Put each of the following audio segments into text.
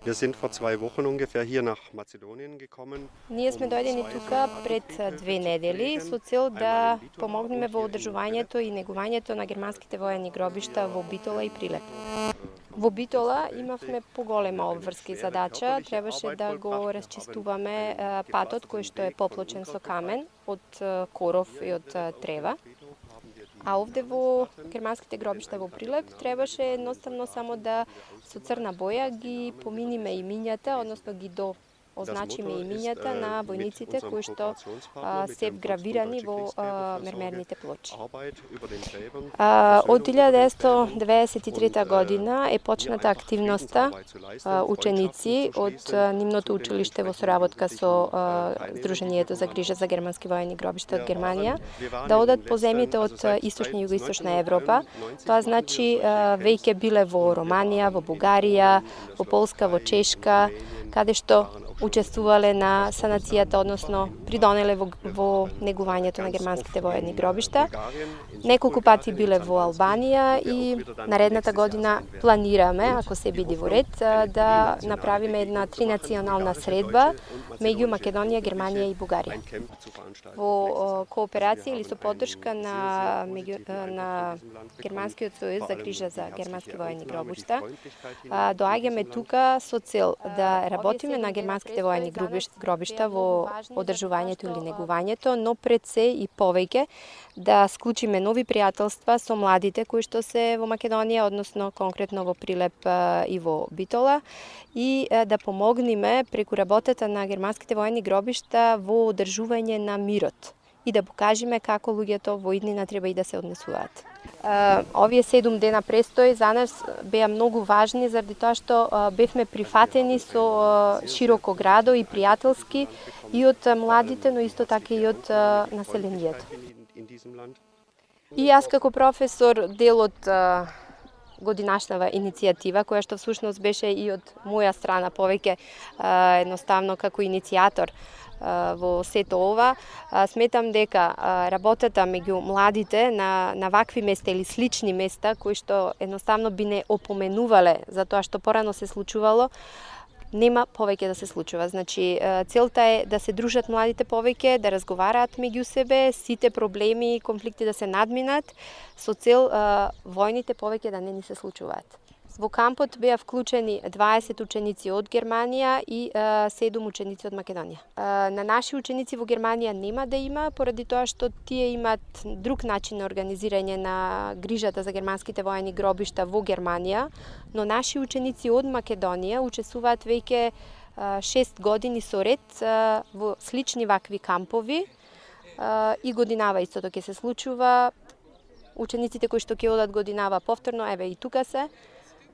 Wir sind vor 2 Wochen ungefähr hier nach Mazedonien gekommen. Ние сме дојдени тука пред 2 недели со цел да помогнеме во одржувањето и негувањето на германските воени гробишта во Битола и Прилеп. Во Битола имавме поголема обврска и задача, требаше да го расчистуваме патот кој што е поплочен со камен од коров и од трева. А овде во германските гробишта во Прилеп требаше едноставно само да со црна боја ги поминиме имињата, односно ги означиме имињата на војниците кои што се вгравирани во мермерните плочи. Од 1993 година е почната активноста ученици од нивното училиште во соработка со Сдруженијето за грижа за германски воени гробишта од Германија да одат по земјите од источна и југоисточна Европа. Тоа значи веќе биле во Романија, во Бугарија, во Полска, во Чешка, каде што учествувале на санацијата, односно придонеле во негувањето на германските воени гробишта. Неколку пати биле во Албанија и наредната година планираме, ако се биде во ред, да направиме една тринационална средба меѓу Македонија, Германија и Бугарија. Во кооперација или со поддршка на Германскиот сојуз за грижа за германски воени гробишта, доаѓаме тука со цел да работиме на германските воени гробишта во одржувањето или негувањето, но пред се и повеќе да склучиме нови пријателства со младите кои што се во Македонија, односно конкретно во Прилеп и во Битола, и да помогнеме преку работата на германските воени гробишта во одржување на мирот и да покажеме како луѓето во иднина треба и да се однесуваат. Овие 7 дена престој за нас беа многу важни заради тоа што бевме прифатени со широко градо и пријателски и од младите, но исто така и од населението. И јас како професор дел од годинашнава иницијатива, која што всушност беше и од моја страна повеќе едноставно како иницијатор во сето ова, сметам дека работата меѓу младите на вакви места или слични места, кои што едноставно би не опоменувале за тоа што порано се случувало, нема повеќе да се случува. Значи, целта е да се дружат младите повеќе, да разговараат меѓу себе, сите проблеми и конфликти да се надминат, со цел војните повеќе да не ни се случуваат. Во кампот беа вклучени 20 ученици од Германија и 7 ученици од Македонија. На наши ученици во Германија нема да има, поради тоа што тие имат друг начин на организирање на грижата за германските воени гробишта во Германија, но наши ученици од Македонија учествуваат веќе 6 години со ред во слични вакви кампови и годинава истото ќе се случува. Учениците кои што ќе одат годинава повторно, еве и тука се.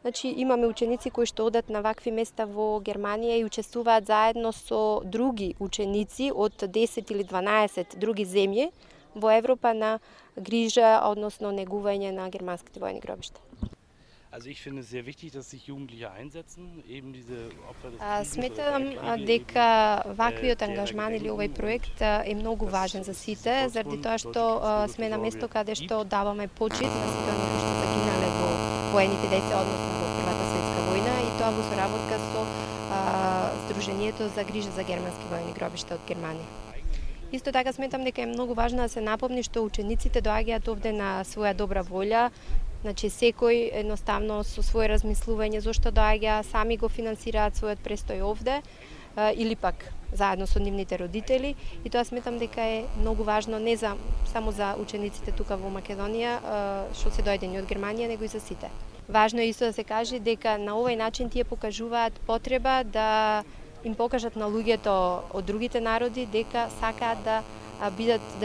Значи, имаме ученици кои што одат на вакви места во Германија и учествуваат заедно со други ученици од 10 или 12 други земји во Европа на грижа, односно негување на германските воени гробишта. Сметам дека ваквиот ангажман или овој проект е многу важен за сите, заради тоа што сме на место каде што даваме почит на сите оние кои што загинале во воените деца, односно во Првата светска војна, и тоа во соработка со Сдруженијето за грижа за германски воени гробишта од Германија. Исто така сметам дека е многу важно да се напомни што учениците доаѓаат овде на своја добра волја. Значи, секој едноставно со своје размислување зошто доаѓа, сами го финансираат својот престој овде, или пак заедно со нивните родители, и тоа сметам дека е многу важно не само за учениците тука во Македонија што се дојдени од Германија, него и за сите. Важно е исто да се каже дека на овој начин тие покажуваат потреба да им покажат на луѓето од другите народи дека сакаат да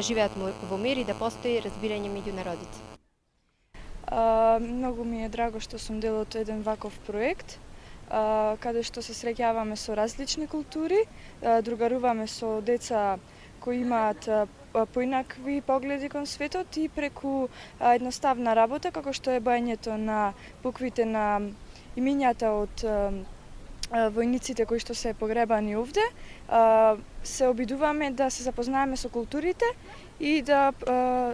живеат во мир и да постои разбирање меѓу народите. Многу ми е драго што сум дел од еден ваков проект, каде што се среќаваме со различни култури, другаруваме со деца кои имаат поинакви погледи кон светот и преку едноставна работа, како што е бајањето на буквите на имињата од војниците кои што се погребани овде, се обидуваме да се запознаеме со културите и да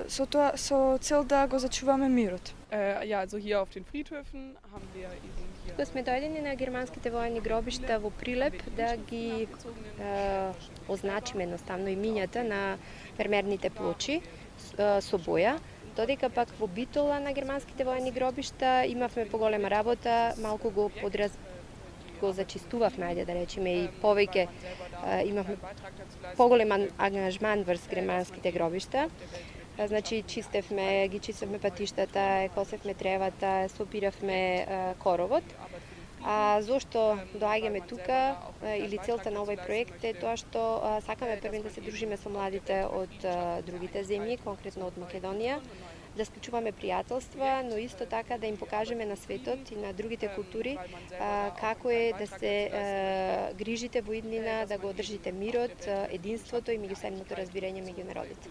со цел да го зачуваме мирот. Ja, also hier auf den Friedhöfen haben wir eben hier кога сме дојдени на германските воени гробишта во Прилеп да ги означиме едноставно имињата на мермерните плочи со боја, додека пак во Битола на германските воени гробишта имавме поголема работа, малку го зачистувавме, ајде да речеме, и повеќе имавме поголем ангажман врз германските гробишта. Значи, ги чистевме патиштата, косевме тревата, сопиравме коровот. А зошто доаѓаме тука или целта на овој проект е тоа што сакаме први да се дружиме со младите од другите земји, конкретно од Македонија, да склучуваме пријателства, но исто така да им покажеме на светот и на другите култури како е да се грижите во иднина, да го одржите мирот, единството и меѓусебното разбирање меѓу народите.